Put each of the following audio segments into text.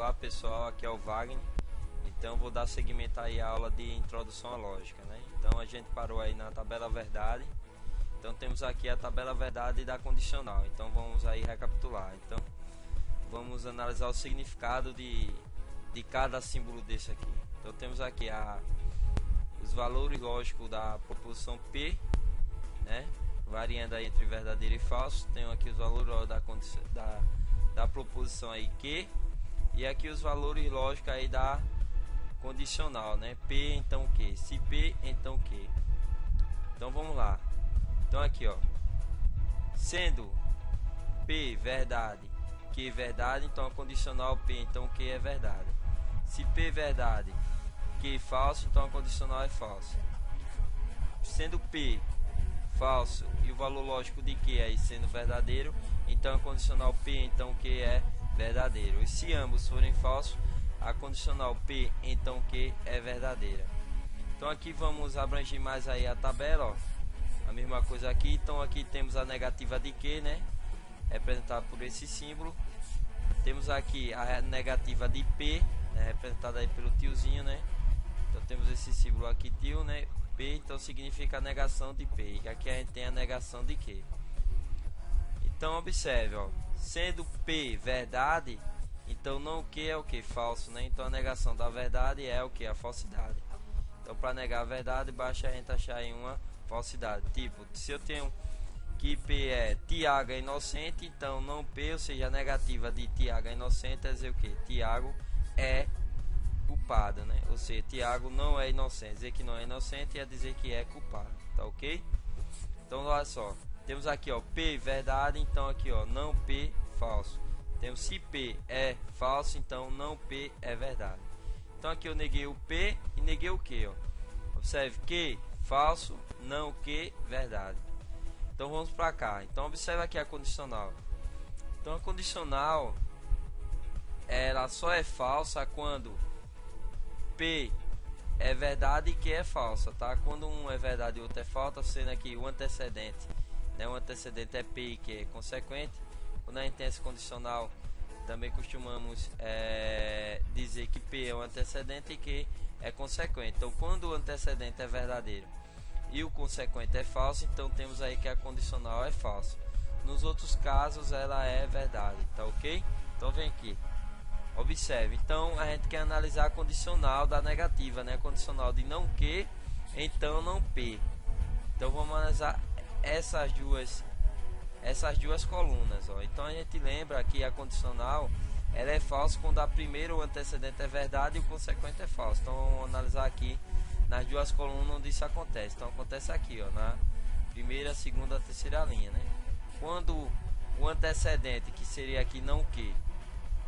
Olá pessoal, aqui é o Wagner. Então vou dar seguimento aí à aula de introdução à lógica, né? Então a gente parou aí na tabela verdade. Então temos aqui a tabela verdade da condicional. Então vamos aí recapitular. Então vamos analisar o significado de cada símbolo desse aqui. Então temos aqui os valores lógicos da proposição P, né? Variando aí entre verdadeiro e falso. Tenho aqui os valores da proposição aí Q, e aqui os valores lógicos aí da condicional, né? P então Q, se P então Q. Então vamos lá. Então aqui, ó, sendo P verdade, Q verdade, então a condicional P então Q é verdade. Se P verdade, Q falso, então a condicional é falso. Sendo P falso e o valor lógico de Q aí sendo verdadeiro, então a condicional P então Q é verdadeiro. E se ambos forem falsos, a condicional P então Q é verdadeira. Então aqui vamos abranger mais aí a tabela, ó. A mesma coisa aqui. Então aqui temos a negativa de Q, né, representada por esse símbolo. Temos aqui a negativa de P, né, representada aí pelo tiozinho, né. Então temos esse símbolo aqui, tio, né. P então significa a negação de P, e aqui a gente tem a negação de Q. Então observe, ó, sendo P verdade, então não Q é o que? Falso, né? Então a negação da verdade é o que? A falsidade. Então para negar a verdade basta a gente achar em uma falsidade. Tipo, se eu tenho que P é Tiago é inocente, então não P, ou seja, a negativa de Tiago é inocente é dizer o que? Tiago é culpado, né? Ou seja, Tiago não é inocente. Dizer que não é inocente é dizer que é culpado, tá ok? Então olha só, temos aqui, ó, P verdade, então aqui, ó, não P falso. Temos se P é falso, então não P é verdade. Então aqui eu neguei o P e neguei o Q, ó. Observe Q falso, não Q verdade. Então vamos para cá. Então observe aqui a condicional. Então a condicional ela só é falsa quando P é verdade e Q é falsa, tá? Quando um é verdade e o outro é falsa, sendo aqui o antecedente, né? O antecedente é P e Q é consequente. Quando a gente tem esse condicional, também costumamos dizer que P é o antecedente e Q é consequente. Então quando o antecedente é verdadeiro e o consequente é falso, então temos aí que a condicional é falsa. Nos outros casos ela é verdade, tá ok? Então vem aqui. Observe, então a gente quer analisar a condicional da negativa, né? A condicional de não Q, então não P. Então vamos analisar essas duas colunas, ó. Então a gente lembra que a condicional ela é falsa quando a primeira, o antecedente é verdade e o consequente é falso. Então vamos analisar aqui nas duas colunas onde isso acontece. Então acontece aqui, ó, na primeira, segunda, terceira linha, né? Quando o antecedente, que seria aqui não Q,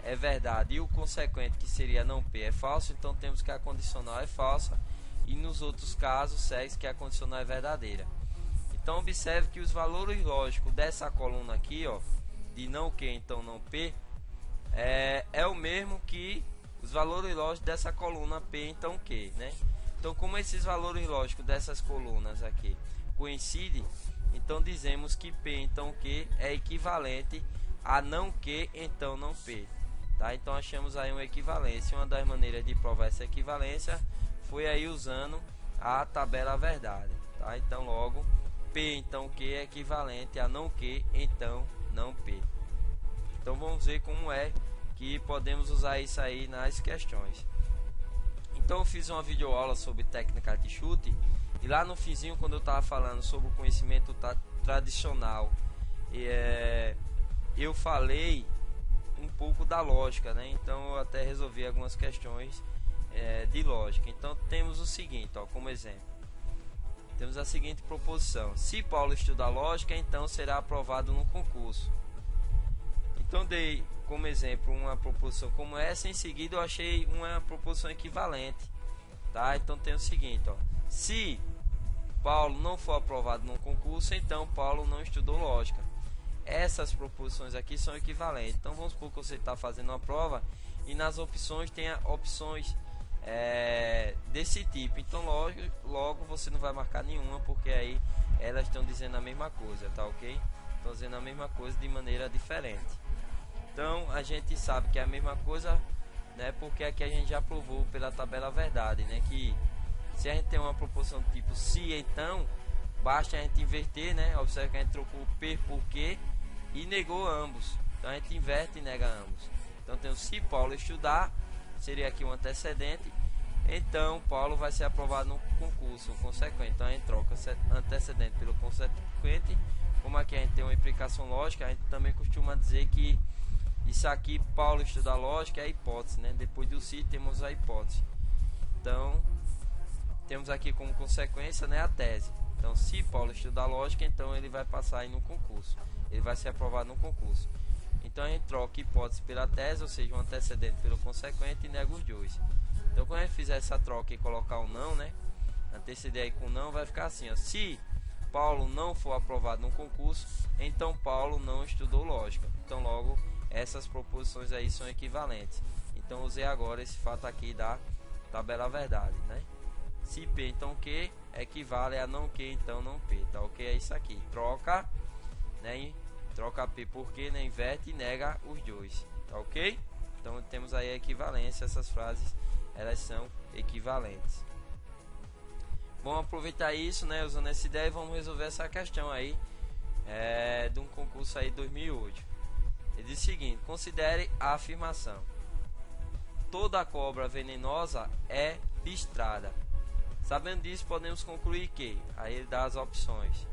é verdade e o consequente, que seria não P, é falso, então temos que a condicional é falsa, e nos outros casos segue que a condicional é verdadeira. Então observe que os valores lógicos dessa coluna aqui, ó, de não Q então não P, é o mesmo que os valores lógicos dessa coluna P então Q, né? Então como esses valores lógicos dessas colunas aqui coincidem, então dizemos que P então Q é equivalente a não Q então não P. Tá? Então achamos aí uma equivalência. Uma das maneiras de provar essa equivalência foi aí usando a tabela verdade. Tá? Então logo P então Q é equivalente a não Q então não P. Então vamos ver como é que podemos usar isso aí nas questões. Então eu fiz uma videoaula sobre técnica de chute, e lá no finzinho, quando eu estava falando sobre o conhecimento tradicional, eu falei um pouco da lógica, né? Então eu até resolvi algumas questões de lógica. Então temos o seguinte, ó, como exemplo, temos a seguinte proposição: se Paulo estudar lógica, então será aprovado no concurso. Então dei como exemplo uma proposição como essa. Em seguida eu achei uma proposição equivalente, tá? Então tem o seguinte, ó: se Paulo não for aprovado no concurso, então Paulo não estudou lógica. Essas proposições aqui são equivalentes. Então vamos supor que você está fazendo uma prova e nas opções tem opções desse tipo. Então logo você não vai marcar nenhuma, porque aí elas estão dizendo a mesma coisa, tá ok? Estão dizendo a mesma coisa de maneira diferente. Então a gente sabe que é a mesma coisa né? Porque aqui a gente já provou pela tabela verdade, né? Que se a gente tem uma proposição do tipo se, então basta a gente inverter, né? Observe que a gente trocou o P por Q e negou ambos. Então a gente inverte e nega ambos. Então tem o se Paulo estudar, seria aqui um antecedente. Então Paulo vai ser aprovado no concurso consequente. Então a gente troca antecedente pelo consequente. Como aqui a gente tem uma implicação lógica, a gente também costuma dizer que isso aqui, Paulo estuda lógica, é a hipótese, né? Depois do se temos a hipótese. Então temos aqui como consequência, né, a tese. Então se Paulo estuda lógica, então ele vai passar aí no concurso, ele vai ser aprovado no concurso. Então a gente troca hipótese pela tese, ou seja, um antecedente pelo consequente, e nega os dois. Então quando a gente fizer essa troca e colocar o não, né, anteceder aí com não, vai ficar assim, ó: se Paulo não for aprovado no concurso, então Paulo não estudou lógica. Então logo essas proposições aí são equivalentes. Então usei agora esse fato aqui da tabela verdade, né? Se P então Q equivale a não Q então não P, tá ok? É isso aqui, troca, né? Troca P por Q, né? Inverte e nega os dois, tá ok? Então temos aí a equivalência, essas frases elas são equivalentes. Vamos aproveitar isso, né? Usando essa ideia, vamos resolver essa questão aí de um concurso aí 2008. Ele diz o seguinte: considere a afirmação: toda cobra venenosa é listrada. Sabendo disso, podemos concluir que, aí ele dá as opções,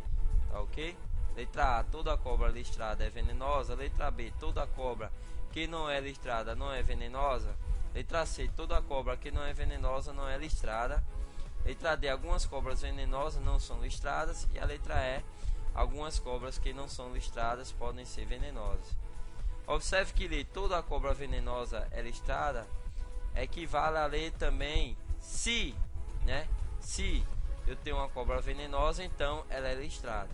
tá ok? Letra A, toda cobra listrada é venenosa. Letra B, toda cobra que não é listrada não é venenosa. Letra C, toda cobra que não é venenosa não é listrada. Letra D, algumas cobras venenosas não são listradas. E a letra E, algumas cobras que não são listradas podem ser venenosas. Observe que ler toda cobra venenosa é listrada equivale a ler também se, né? Se eu tenho uma cobra venenosa, então ela é listrada.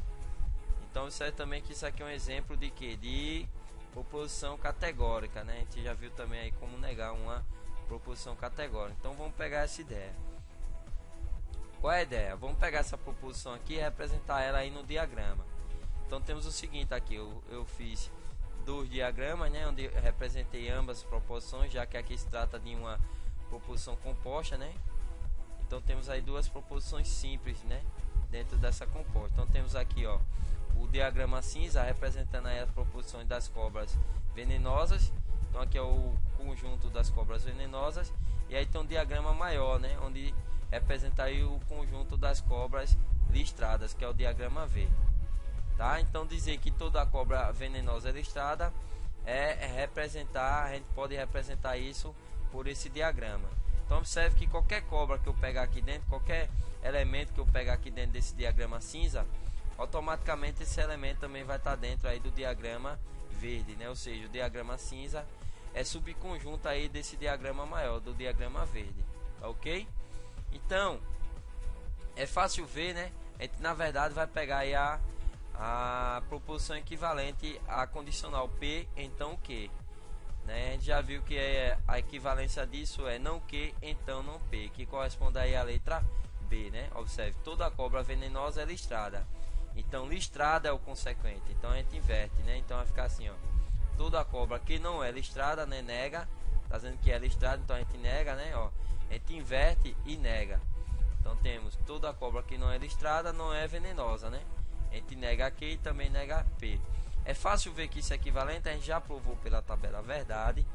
Então observe também que isso aqui é um exemplo de que? De proposição categórica, né? A gente já viu também aí como negar uma proposição categórica. Então vamos pegar essa ideia. Qual é a ideia? Vamos pegar essa proposição aqui e representar ela aí no diagrama. Então temos o seguinte aqui, eu fiz dois diagramas, né, onde eu representei ambas as proposições, já que aqui se trata de uma proposição composta, né? Então temos aí duas proposições simples, né, dentro dessa composta. Então temos aqui, ó, o diagrama cinza representando aí as proposições das cobras venenosas. Então aqui é o conjunto das cobras venenosas, e aí tem um diagrama maior, né, onde representa aí o conjunto das cobras listradas, que é o diagrama V. Tá? Então dizer que toda cobra venenosa é listrada é representar, a gente pode representar isso por esse diagrama. Então observe que qualquer cobra que eu pegar aqui dentro, qualquer elemento que eu pegar aqui dentro desse diagrama cinza, automaticamente esse elemento também vai estar dentro aí do diagrama verde, né? Ou seja, o diagrama cinza é subconjunto aí desse diagrama maior, do diagrama verde, tá ok? Então é fácil ver, né? A gente na verdade vai pegar aí a proposição equivalente à condicional P, então Q, né? A gente já viu que a equivalência disso é não Q, então não P, que corresponde aí à letra B, né? Observe, toda cobra venenosa é listrada. Então listrada é o consequente. Então a gente inverte, né? Então vai ficar assim, ó: toda cobra que não é listrada, né, nega. Tá dizendo que é listrada, então a gente nega, né? Ó, a gente inverte e nega. Então temos toda cobra que não é listrada não é venenosa, né? A gente nega Q e também nega P. É fácil ver que isso é equivalente, a gente já provou pela tabela verdade,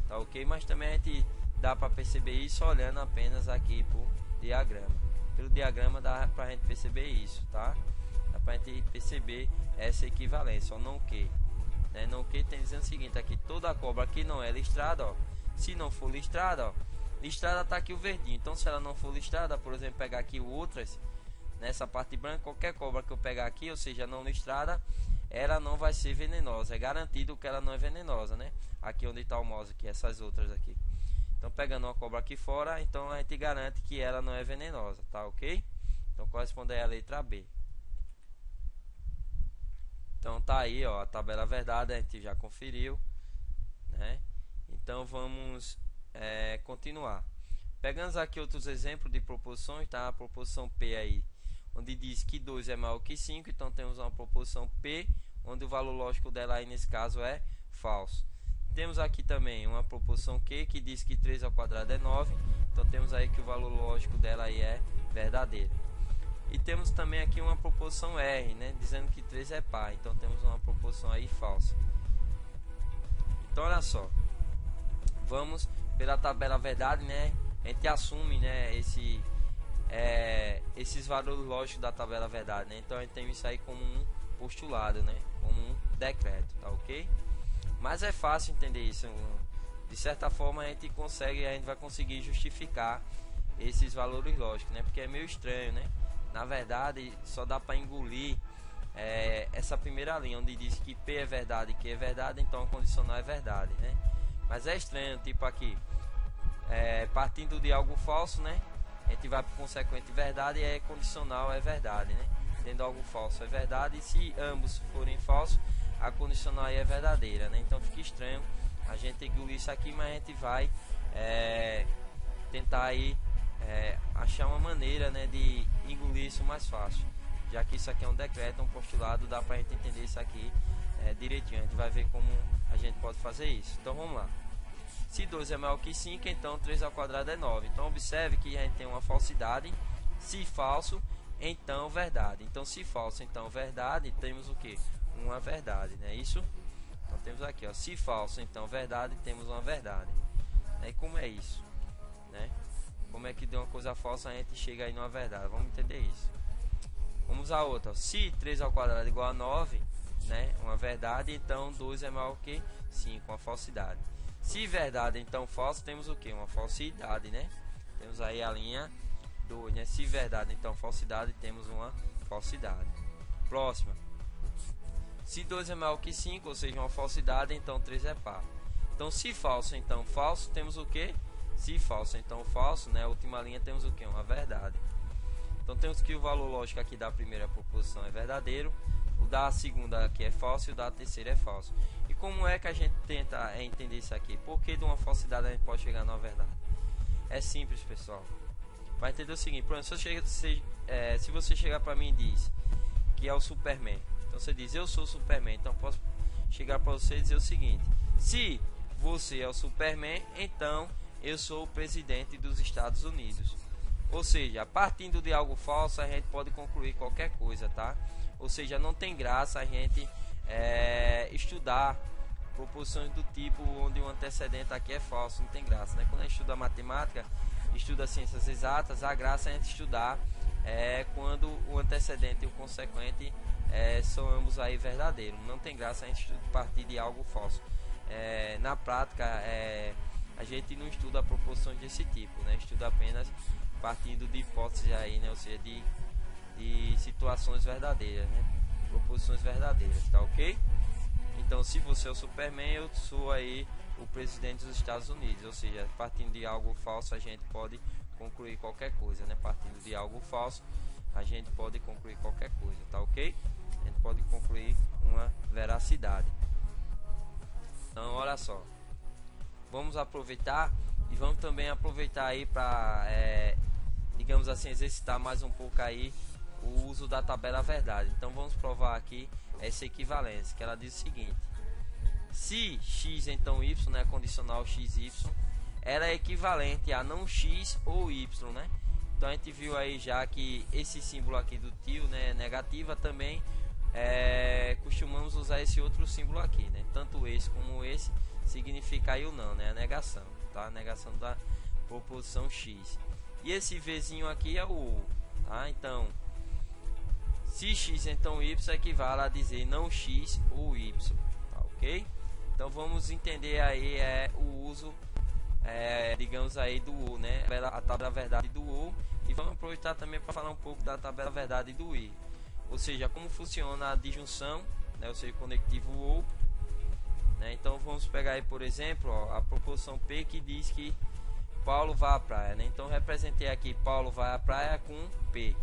tá ok? Mas também a gente dá para perceber isso olhando apenas aqui por diagrama. Pelo diagrama dá para a gente perceber isso, tá? Dá para a gente perceber essa equivalência, ó, não Q, né? Não Q tem dizendo o seguinte aqui: toda cobra que não é listrada, ó, se não for listrada, ó, listrada tá aqui o verdinho. Então se ela não for listrada, por exemplo, pegar aqui o outras, nessa parte branca, qualquer cobra que eu pegar aqui, ou seja, não listrada, ela não vai ser venenosa. É garantido que ela não é venenosa, né? Aqui onde está o mouse, aqui, essas outras aqui. Então pegando uma cobra aqui fora, então a gente garante que ela não é venenosa, tá ok? Então corresponde aí a letra B. Então tá aí, ó, a tabela verdade, a gente já conferiu, né? Então vamos continuar. Pegando aqui outros exemplos de proposições, tá? A proposição P aí, onde diz que 2 é maior que 5, então temos uma proposição P, onde o valor lógico dela aí nesse caso é falso. Temos aqui também uma proposição Q que diz que 3 ao quadrado é 9. Então temos aí que o valor lógico dela aí é verdadeiro. E temos também aqui uma proposição R, né, dizendo que 3 é par. Então temos uma proposição aí falsa. Então olha só, vamos pela tabela verdade, né? A gente assume, né, esses valores lógicos da tabela verdade, né? Então a gente tem isso aí como um postulado, né, como um decreto, tá ok? Mas é fácil entender isso. De certa forma a gente vai conseguir justificar esses valores lógicos, né? Porque é meio estranho, né? Na verdade só dá para engolir essa primeira linha onde diz que P é verdade e Q é verdade, então a condicional é verdade, né? Mas é estranho, tipo aqui, partindo de algo falso, né? A gente vai para o consequente verdade e é condicional é verdade, né? Tendo algo falso é verdade, e se ambos forem falsos, a condicional aí é verdadeira, né? Então fica estranho a gente engolir isso aqui, mas a gente vai tentar aí achar uma maneira, né, de engolir isso mais fácil, já que isso aqui é um decreto, um postulado, dá pra gente entender isso aqui direitinho. A gente vai ver como a gente pode fazer isso. Então vamos lá. Se 2 é maior que 5, então 3 ao quadrado é 9. Então observe que a gente tem uma falsidade. Se falso, então verdade. Então se falso, então verdade, temos o que? Uma verdade, né? Isso. Então temos aqui, ó, se falso, então verdade, temos uma verdade. E como é isso, né? Como é que de uma coisa falsa a gente chega aí numa verdade? Vamos entender isso. Vamos a outra. Se 3 ao quadrado é igual a 9, né, uma verdade, então 2 é maior que 5, uma falsidade. Se verdade, então falso, temos o que? Uma falsidade, né? Temos aí a linha 2, né? Se verdade, então falsidade, temos uma falsidade. Próxima. Se 2 é maior que 5, ou seja, uma falsidade, então 3 é par. Então se falso, então falso, temos o que? Se falso, então falso, né? A última linha temos o que? Uma verdade. Então temos que o valor lógico aqui da primeira proposição é verdadeiro, o da segunda aqui é falso e o da terceira é falso. E como é que a gente tenta entender isso aqui? Por que de uma falsidade a gente pode chegar na verdade? É simples, pessoal. Vai entender o seguinte, por exemplo, se você chegar para mim e diz que é o Superman, então você diz eu sou o Superman, então posso chegar para você e dizer o seguinte: se você é o Superman, então eu sou o presidente dos Estados Unidos. Ou seja, partindo de algo falso a gente pode concluir qualquer coisa, tá? Ou seja, não tem graça a gente estudar proposições do tipo onde o antecedente aqui é falso, não tem graça, né? Quando a gente estuda matemática, estuda ciências exatas, a graça é a gente estudar quando o antecedente e o consequente são ambos aí verdadeiros. Não tem graça a gente partir de algo falso. Na prática, a gente não estuda proposições desse tipo, né? Estuda apenas partindo de hipóteses aí, né? Ou seja, de situações verdadeiras, né? Proposições verdadeiras, tá ok? Então, se você é o Superman, eu sou aí o presidente dos Estados Unidos. Ou seja, partindo de algo falso, a gente pode concluir qualquer coisa, né? Partindo de algo falso, a gente pode concluir qualquer coisa, tá ok? A gente pode concluir uma veracidade. Então, olha só. Vamos aproveitar e vamos também aproveitar aí para, digamos assim, exercitar mais um pouco aí o uso da tabela verdade. Então vamos provar aqui essa equivalência, que ela diz o seguinte: se x então y, né, condicional x y, ela é equivalente a não x ou y, né? Então a gente viu aí já que esse símbolo aqui do tio, né, negativa, também costumamos usar esse outro símbolo aqui, né? Tanto esse como esse significa aí o não, né? A negação, tá? A negação da proposição x. E esse vzinho aqui é o ou, tá? Então, se x então y equivale a dizer não x ou y, tá, ok? Então vamos entender aí o uso, digamos aí do ou, né? A tabela verdade do ou, e vamos aproveitar também para falar um pouco da tabela verdade do e. Ou seja, como funciona a disjunção, né? Ou seja, conectivo ou. Então vamos pegar aí, por exemplo, ó, a proposição P que diz que Paulo vai à praia, né? Então representei aqui Paulo vai à praia com P.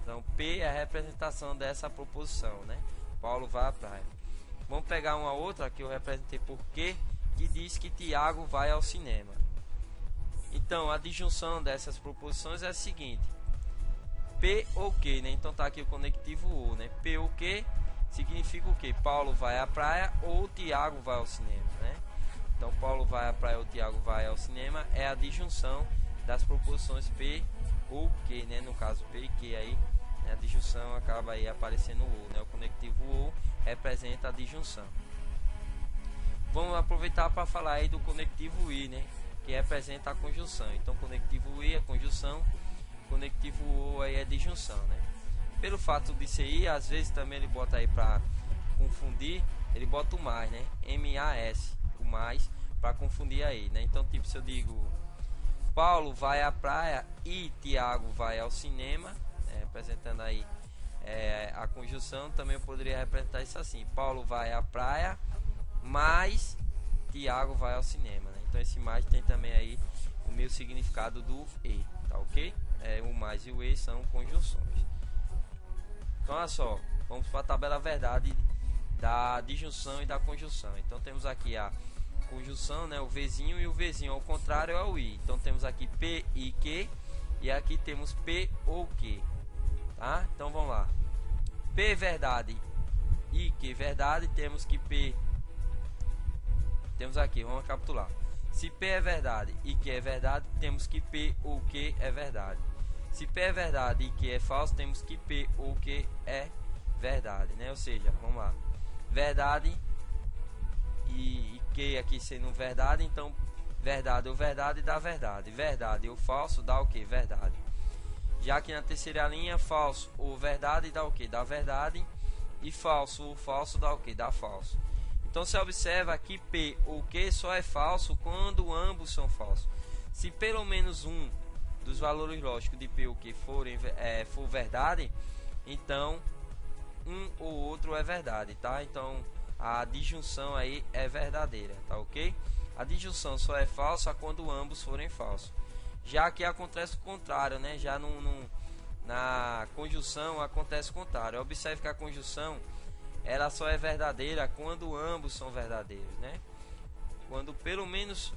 Então P é a representação dessa proposição, né? Paulo vai à praia. Vamos pegar uma outra que eu representei por Q, que diz que Tiago vai ao cinema. Então a disjunção dessas proposições é a seguinte: P ou Q, né? Então tá aqui o conectivo ou, né? P ou Q significa o que? Paulo vai à praia ou Tiago vai ao cinema, né? Então Paulo vai à praia, o Tiago vai ao cinema, é a disjunção das proposições P ou Q, né? No caso P e Q aí, né? A disjunção acaba aí aparecendo o ou, né? O conectivo ou representa a disjunção. Vamos aproveitar para falar aí do conectivo I, né? Que representa a conjunção. Então conectivo I é conjunção, conectivo ou aí é disjunção, né? Pelo fato de ser I, às vezes também ele bota aí para confundir, ele bota o mais, né? M-A-S, o mais, para confundir aí, né? Então tipo, se eu digo Paulo vai à praia e Tiago vai ao cinema, representando aí a conjunção, também eu poderia representar isso assim: Paulo vai à praia, mas Tiago vai ao cinema, né? Então esse mais tem também aí o meu significado do E, tá ok? O mais e o E são conjunções. Então olha só, vamos para a tabela verdade da disjunção e da conjunção. Então temos aqui a conjunção, né, o Vzinho, e o Vzinho ao contrário é o I. Então temos aqui P e Q, e aqui temos P ou Q, tá? Então vamos lá. P verdade e Q verdade, temos que P, temos aqui, vamos recapitular. Se P é verdade e Q é verdade, temos que P ou Q é verdade. Se P é verdade e Q é falso, temos que P ou Q é verdade, né? Ou seja, vamos lá, verdade e Q aqui sendo verdade, então verdade ou verdade dá verdade, verdade ou falso dá o que? Verdade. Já que na terceira linha, falso ou verdade dá o que? Dá verdade, e falso ou falso dá o que? Dá falso. Então você observa que P ou Q só é falso quando ambos são falsos. Se pelo menos um dos valores lógicos de P ou Q for verdade, então um ou outro é verdade, tá? Então a disjunção aí é verdadeira, tá ok? A disjunção só é falsa quando ambos forem falsos. Já que acontece o contrário, né? Já na conjunção acontece o contrário. Observe que a conjunção ela só é verdadeira quando ambos são verdadeiros, né? Quando pelo menos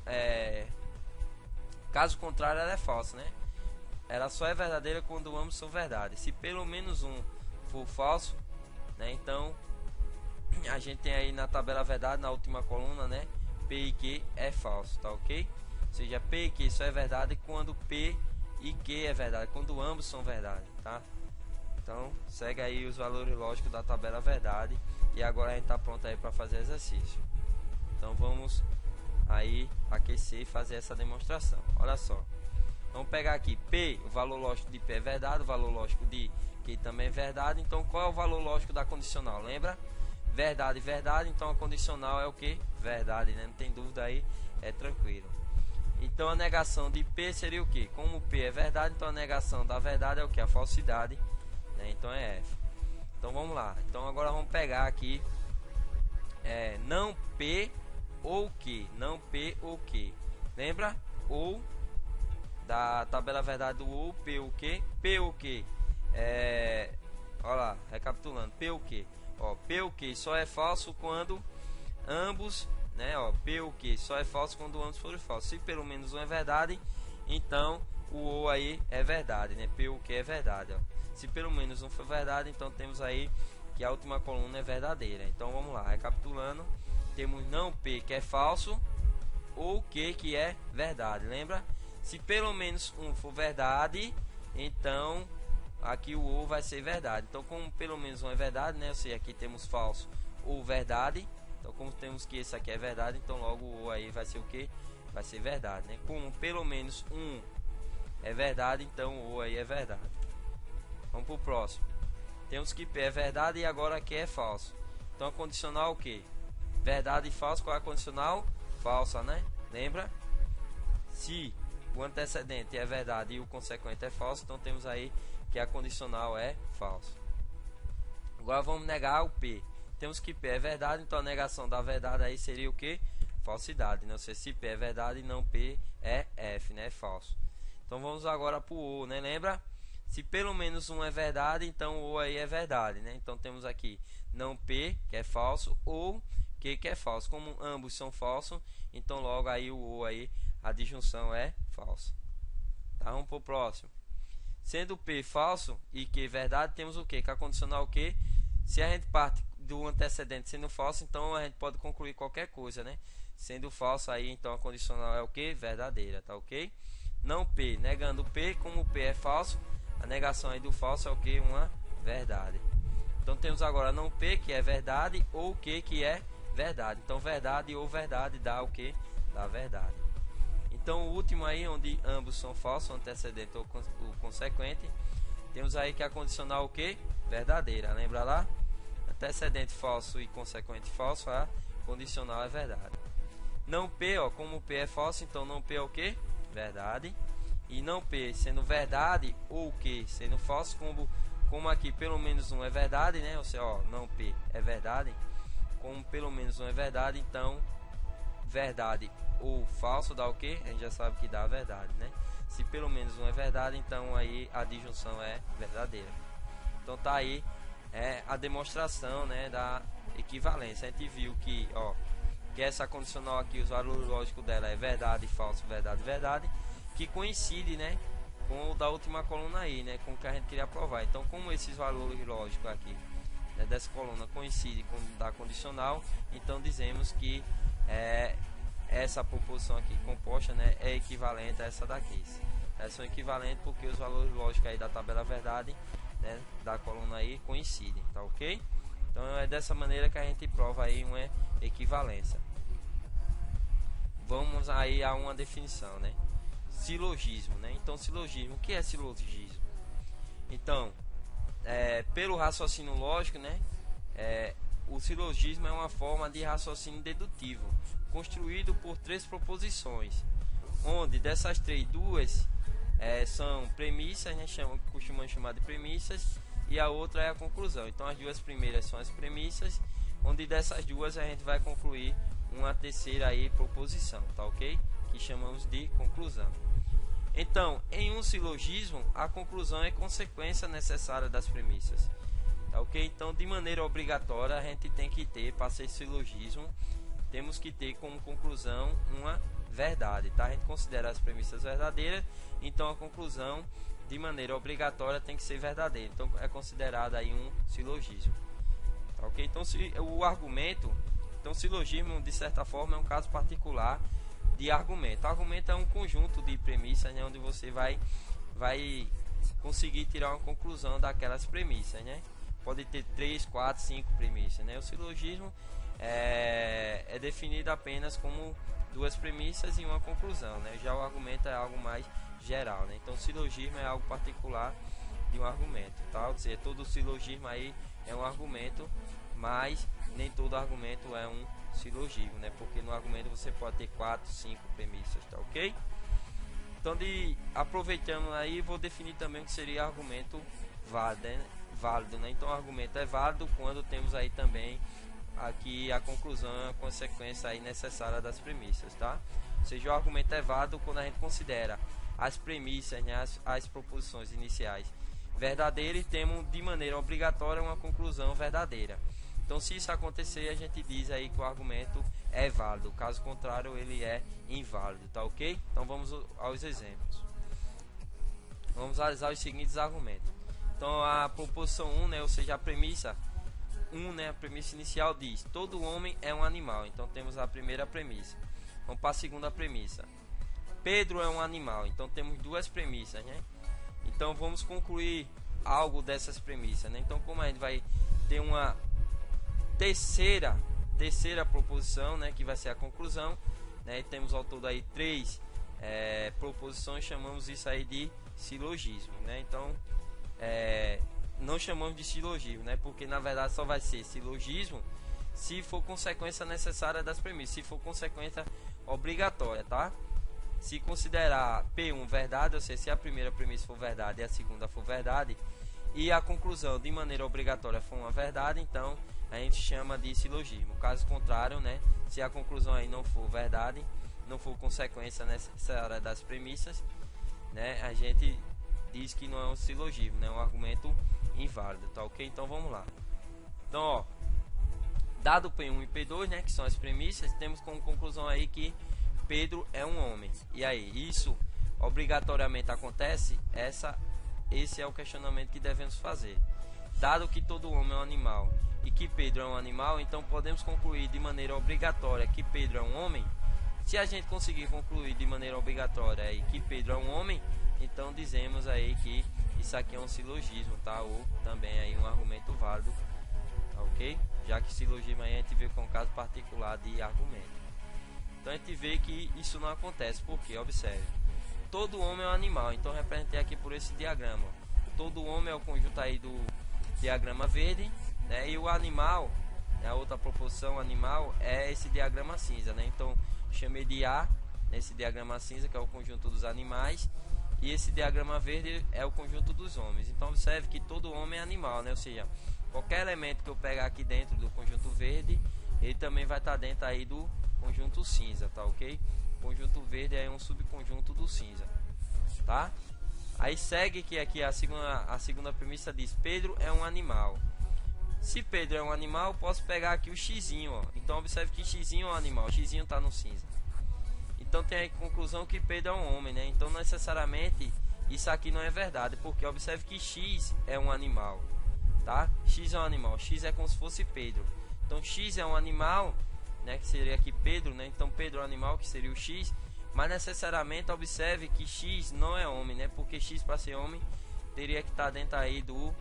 caso contrário ela é falsa, né? Ela só é verdadeira quando ambos são verdade. Se pelo menos um for falso, né? Então a gente tem aí na tabela verdade, na última coluna, né? P e Q é falso, tá ok? Ou seja, P e Q só é verdade quando P e Q é verdade, quando ambos são verdade, tá? Então segue aí os valores lógicos da tabela verdade. E agora a gente está pronto aí para fazer exercício. Então vamos aí aquecer e fazer essa demonstração. Olha só, vamos pegar aqui P, o valor lógico de P é verdade, o valor lógico de Q também é verdade. Então qual é o valor lógico da condicional? Lembra? Verdade, verdade. Então a condicional é o que? Verdade, né? Não tem dúvida aí, é tranquilo. Então a negação de P seria o que? Como P é verdade, então a negação da verdade é o que? A falsidade, né? Então é F. Então vamos lá. Então agora vamos pegar aqui não P ou Q, não P ou Q. Lembra? Ou da tabela verdade do ou, P ou Q, P ou Q. Olha lá, recapitulando, P ou Q. Ó, P ou Q só é falso quando ambos, né? Ó, P ou Q só é falso quando ambos forem falsos. Se pelo menos um é verdade, então o ou aí é verdade, né? P ou Q é verdade, ó. Se pelo menos um for verdade, então temos aí que a última coluna é verdadeira. Então vamos lá, recapitulando, temos não P que é falso ou Q que é verdade, lembra? Se pelo menos um for verdade, então aqui o ou vai ser verdade. Então como pelo menos um é verdade, né? Ou seja, aqui temos falso ou verdade. Então como temos que esse aqui é verdade, então logo o ou aí vai ser o que? Vai ser verdade, né? Como pelo menos um é verdade, então o ou aí é verdade. Vamos para o próximo. Temos que P é verdade e agora Q é falso. Então a condicional o que? Verdade e falso. Qual é a condicional? Falsa, né? Lembra? Se o antecedente é verdade e o consequente é falso, então temos aí que a condicional é falso. Agora vamos negar o P. Temos que P é verdade, então a negação da verdade aí seria o que? Falsidade. Não sei se P é verdade e não P é F, né? É falso. Então vamos agora para o ou, né? Lembra? Se pelo menos um é verdade, então o ou aí é verdade, né? Então temos aqui não P, que é falso, ou Q, que é falso. Como ambos são falsos, então logo aí o ou aí, a disjunção é falsa. Tá? Vamos para o próximo. Sendo P falso e Q verdade, temos o que? Que a condicional o que? Se a gente parte do antecedente sendo falso, então a gente pode concluir qualquer coisa, né? Sendo falso aí, então a condicional é o que? Verdadeira, tá ok? Não P, negando P, como P é falso, a negação aí do falso é o que? Uma verdade. Então temos agora não P, que é verdade, ou Q, que é verdade. Então verdade ou verdade dá o que? Dá verdade. Então o último aí, onde ambos são falsos, o antecedente ou o consequente, temos aí que a condicional o que? Verdadeira. Lembra lá? Antecedente falso e consequente falso, a condicional é verdade. Não P, ó, como P é falso, então não P é o que? Verdade. E não P sendo verdade ou Q sendo falso, como aqui pelo menos um é verdade, né? Ou seja, ó, não P é verdade, como pelo menos um é verdade, então verdade ou falso dá o que? A gente já sabe que dá a verdade, né? Se pelo menos um é verdade, então aí a disjunção é verdadeira. Então tá aí a demonstração, né, da equivalência. A gente viu que, ó, que essa condicional aqui, os valores lógicos dela é verdade, falso, verdade, verdade, que coincide, né, com o da última coluna aí, né, com o que a gente queria provar. Então, como esses valores lógicos aqui, né, dessa coluna coincide com o da condicional, então dizemos que essa proposição aqui composta, né, é equivalente a essa daqui. Elas são equivalentes porque os valores lógicos aí da tabela verdade, né, da coluna aí coincidem, tá ok? Então é dessa maneira que a gente prova aí uma equivalência. Vamos aí a uma definição, né? Silogismo, né? Então silogismo, o que é silogismo? Então, pelo raciocínio lógico, né? O silogismo é uma forma de raciocínio dedutivo, construído por três proposições, onde dessas três, duas são premissas, né? Costumamos chamar de premissas, e a outra é a conclusão. Então as duas primeiras são as premissas, onde dessas duas a gente vai concluir uma terceira aí proposição, tá ok? Que chamamos de conclusão. Então, em um silogismo, a conclusão é consequência necessária das premissas, tá ok? Então, de maneira obrigatória, a gente tem que ter, para ser silogismo, temos que ter como conclusão uma verdade, tá? A gente considera as premissas verdadeiras, então a conclusão de maneira obrigatória tem que ser verdadeira. Então é considerado aí um silogismo, tá ok? Então o argumento, então silogismo de certa forma é um caso particular de argumento. O argumento é um conjunto de premissas, né, onde você vai conseguir tirar uma conclusão daquelas premissas, né? Pode ter 3, 4, 5 premissas, né? O silogismo é definido apenas como duas premissas e uma conclusão, né? Já o argumento é algo mais geral, né? Então o silogismo é algo particular de um argumento, tá? Ou seja, todo silogismo aí é um argumento, mas nem todo argumento é um silogismo, né? Porque no argumento você pode ter 4, 5 premissas, tá ok? Então, aproveitando aí, vou definir também o que seria argumento válido, né? Então o argumento é válido quando temos aí também aqui a conclusão, a consequência aí necessária das premissas, tá? Ou seja, o argumento é válido quando a gente considera as premissas, né, as proposições iniciais verdadeiras e temos de maneira obrigatória uma conclusão verdadeira. Então, se isso acontecer, a gente diz aí que o argumento é válido, caso contrário ele é inválido, tá ok? Então vamos aos exemplos. Vamos analisar os seguintes argumentos. Então a proposição 1, né, ou seja, a premissa 1, né, a premissa inicial diz: todo homem é um animal. Então temos a primeira premissa. Vamos para a segunda premissa: Pedro é um animal. Então temos duas premissas, né? Então vamos concluir algo dessas premissas, né? Então, como a gente vai ter uma terceira proposição, né, que vai ser a conclusão, né? E temos ao todo aí 3 proposições, chamamos isso aí de silogismo, né? Então não chamamos de silogismo, né? Porque na verdade só vai ser silogismo se for consequência necessária das premissas, se for consequência obrigatória, tá? Se considerar P1 verdade, ou seja, se a primeira premissa for verdade e a segunda for verdade, e a conclusão de maneira obrigatória for uma verdade, então a gente chama de silogismo. Caso contrário, né, se a conclusão aí não for verdade, não for consequência necessária das premissas, né, a gente diz que não é um silogismo, né, é um argumento inválido, tá ok? Então vamos lá. Então, ó, dado P1 e P2, né, que são as premissas, temos como conclusão aí que Pedro é um homem. E aí, isso obrigatoriamente acontece? Esse é o questionamento que devemos fazer. Dado que todo homem é um animal e que Pedro é um animal, então podemos concluir de maneira obrigatória que Pedro é um homem. Se a gente conseguir concluir de maneira obrigatória aí que Pedro é um homem, então dizemos aí que isso aqui é um silogismo, tá? Ou também aí um argumento válido, tá, ok? Já que silogismo aí a gente vê com um caso particular de argumento. Então a gente vê que isso não acontece, porque, observe, todo homem é um animal, então representei aqui por esse diagrama. Todo homem é o conjunto aí do diagrama verde, né? E o animal, né, a outra proporção animal é esse diagrama cinza, né? Então chamei de A nesse diagrama cinza, que é o conjunto dos animais, e esse diagrama verde é o conjunto dos homens. Então observe que todo homem é animal, né? Ou seja, qualquer elemento que eu pegar aqui dentro do conjunto verde, ele também vai estar dentro aí do conjunto cinza, tá, ok? O conjunto verde é um subconjunto do cinza, tá? Aí segue que aqui a segunda premissa diz: Pedro é um animal. Se Pedro é um animal, posso pegar aqui o xizinho, ó. Então observe que xizinho é um animal, xizinho está no cinza. Então tem a conclusão que Pedro é um homem, né? Então necessariamente isso aqui não é verdade, porque observe que x é um animal, tá? X é um animal, x é como se fosse Pedro. Então x é um animal, né? Que seria aqui Pedro, né? Então Pedro é um animal, que seria o x. Mas necessariamente observe que x não é homem, né? Porque x para ser homem teria que estar dentro aí do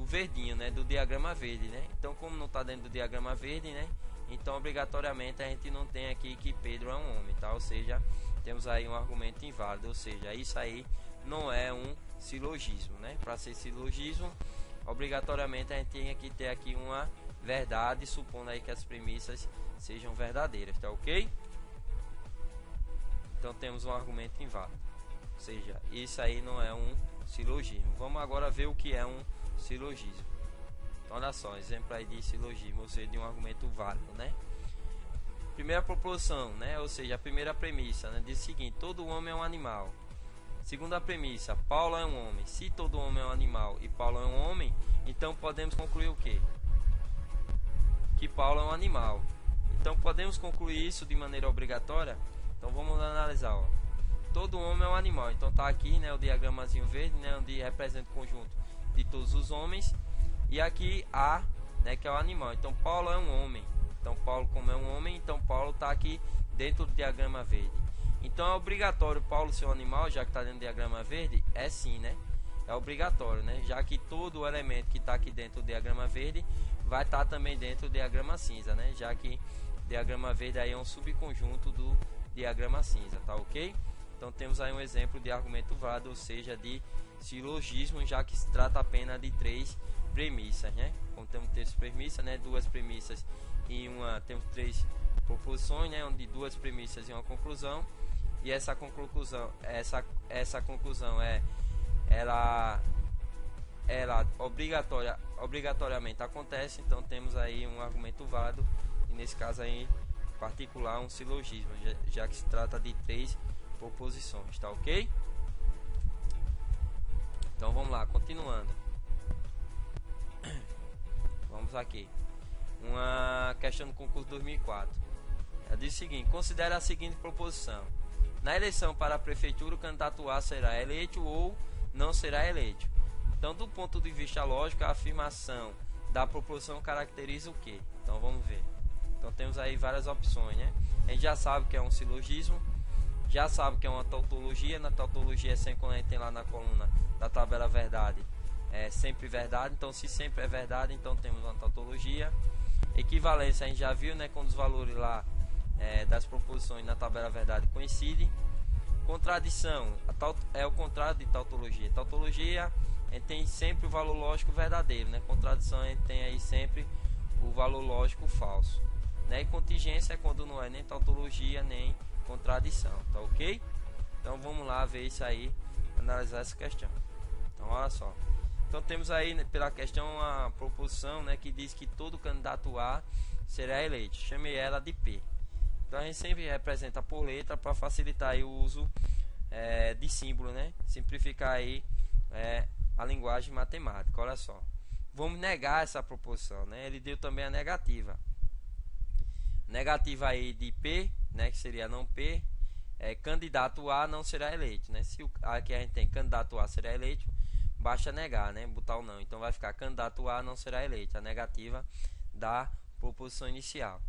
verdinho, né, do diagrama verde, né? Então como não está dentro do diagrama verde, né, então obrigatoriamente a gente não tem aqui que Pedro é um homem, tá? Ou seja, temos aí um argumento inválido, ou seja, isso aí não é um silogismo, né? Para ser silogismo, obrigatoriamente a gente tem que ter aqui uma verdade, supondo aí que as premissas sejam verdadeiras, tá, ok? Então temos um argumento inválido, ou seja, isso aí não é um silogismo. Vamos agora ver o que é um silogismo. Então, olha só, exemplo aí de silogismo, ou seja, de um argumento válido, né? Primeira proposição, né? Ou seja, a primeira premissa, né? Diz o seguinte: todo homem é um animal. Segunda premissa: Paulo é um homem. Se todo homem é um animal e Paulo é um homem, então podemos concluir o quê? Que Paulo é um animal. Então podemos concluir isso de maneira obrigatória? Então vamos analisar, ó. Todo homem é um animal. Então tá aqui, né, o diagramazinho verde, né, onde representa o conjunto de todos os homens, e aqui A, né, que é o animal. Então Paulo é um homem. Então Paulo, como é um homem, então Paulo está aqui dentro do diagrama verde. Então é obrigatório Paulo ser um animal, já que está dentro do diagrama verde? É sim, né? É obrigatório, né? Já que todo o elemento que está aqui dentro do diagrama verde vai estar também dentro do diagrama cinza, né? Já que o diagrama verde aí é um subconjunto do diagrama cinza, tá ok? Então temos aí um exemplo de argumento válido, ou seja, de silogismo, já que se trata apenas de três premissas, né? Como temos três premissas, né? Duas premissas e temos três proposições, né? Onde duas premissas e uma conclusão. E essa conclusão, essa conclusão ela obrigatoriamente acontece. Então temos aí um argumento válido, e nesse caso aí particular um silogismo, já que se trata de três proposições, tá ok? Então vamos lá, continuando. Vamos aqui. Uma questão do concurso 2004. Ela diz o seguinte: considera a seguinte proposição: na eleição para a prefeitura, o candidato A será eleito ou não será eleito. Então, do ponto de vista lógico, a afirmação da proposição caracteriza o que? Então vamos ver. Então temos aí várias opções, né? A gente já sabe que é um silogismo, já sabe que é uma tautologia. Na tautologia é sempre, quando a gente tem lá na coluna da tabela verdade, é sempre verdade. Então se sempre é verdade, então temos uma tautologia. Equivalência a gente já viu, né? Quando os valores lá das proposições na tabela verdade coincidem. Contradição é o contrário de tautologia. Tautologia a gente tem sempre o valor lógico verdadeiro, né? Contradição a gente tem aí sempre o valor lógico falso, né? E contingência é quando não é nem tautologia nem contradição, tá ok? Então vamos lá ver isso aí, analisar essa questão. Então olha só, então temos aí, né, pela questão a proposição, né, que diz que todo candidato A será eleito. Chamei ela de P. Então a gente sempre representa por letra para facilitar aí o uso de símbolo, né? Simplificar aí a linguagem matemática. Olha só, vamos negar essa proposição, né? Ele deu também a negativa. Negativa aí de P, né, que seria não P, candidato A não será eleito, né? Se aqui a gente tem candidato A será eleito, basta negar, né? Botar o não. Então vai ficar candidato A não será eleito. A negativa da proposição inicial.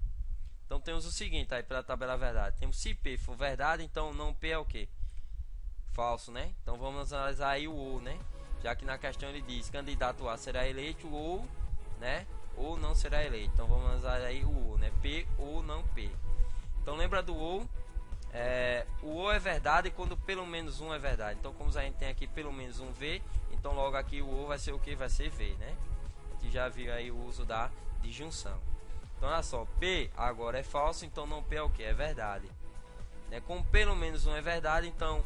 Então temos o seguinte aí pela tabela verdade. Temos se P for verdade, então não P é o que? Falso, né? Então vamos analisar aí o ou, né? Já que na questão ele diz candidato A será eleito ou, né? Ou não será eleito. Então vamos analisar aí o ou, né? P ou não P. Então lembra do ou? O ou é verdade quando pelo menos um é verdade. Então como a gente tem aqui pelo menos um V, então logo aqui o ou vai ser o que? Vai ser V, né? A gente já viu aí o uso da disjunção. Então olha só, P agora é falso, então não P é o que? É verdade, né? Como pelo menos um é verdade, então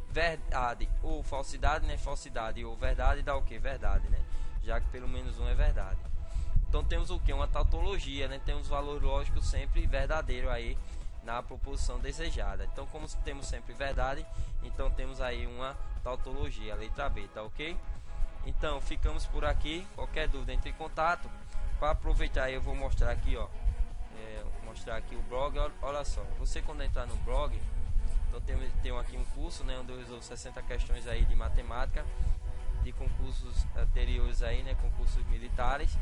verdade ou falsidade, né? Falsidade ou verdade dá o que? Verdade, né? Já que pelo menos um é verdade. Então temos o que? Uma tautologia, né? Temos valor lógico sempre verdadeiro aí na proposição desejada. Então como temos sempre verdade, então temos aí uma tautologia, letra B, tá ok? Então ficamos por aqui. Qualquer dúvida entre em contato. Para aproveitar eu vou mostrar aqui, ó, mostrar aqui o blog. Olha só, você quando entrar no blog, então tem aqui um curso, né, onde eu resolvo 60 questões aí de matemática de concursos anteriores aí, né, concursos militares.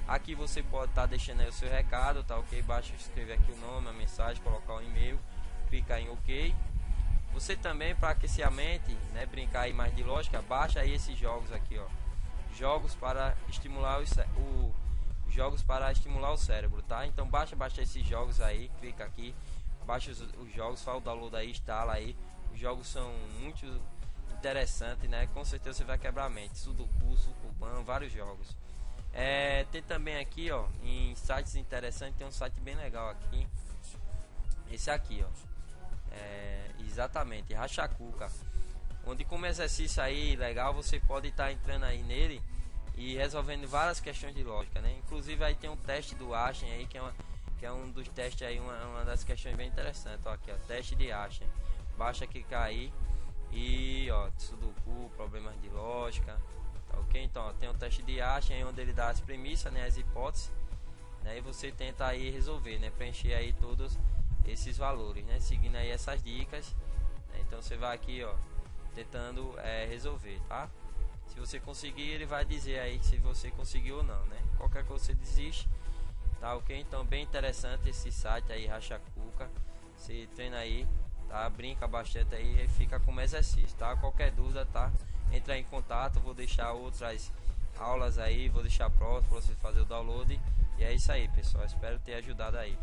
Aqui você pode estar deixando aí o seu recado, tá ok? Basta escrever aqui o nome, a mensagem, colocar o e-mail, clicar em OK. Você também, para aquecer a mente, né, brincar aí mais de lógica, baixa aí esses jogos aqui, ó, jogos para estimular jogos para estimular o cérebro, tá? Então baixa esses jogos aí, clica aqui, baixa os jogos, faz o download aí, instala aí. Os jogos são muito interessantes, né? Com certeza você vai quebrar a mente. Sudoku, Sukuban, vários jogos. Tem também aqui, ó, em sites interessantes, tem um site bem legal aqui. Esse aqui, ó. Exatamente, Rachacuca. Onde como exercício aí legal, você pode estar entrando aí nele e resolvendo várias questões de lógica, né? Inclusive aí tem um teste do Einstein aí que é um dos testes aí, uma das questões bem interessantes, ó, aqui, ó, teste de Einstein. Basta clicar aí e, ó, Sudoku, problemas de lógica, tá ok? Então, ó, tem o teste de Einstein aí onde ele dá as premissas, né, as hipóteses, né? E você tenta aí resolver, né, preencher aí todos esses valores, né, seguindo aí essas dicas, né? Então você vai aqui, ó, tentando resolver, tá? Se você conseguir, ele vai dizer aí se você conseguiu ou não, né? Qualquer coisa você desiste, tá ok? Então bem interessante esse site aí, Rachacuca. Você treina aí, tá? Brinca bastante aí e fica como exercício, tá? Qualquer dúvida, tá? Entra em contato, vou deixar outras aulas aí, vou deixar pronto para você fazer o download. E é isso aí, pessoal. Espero ter ajudado aí.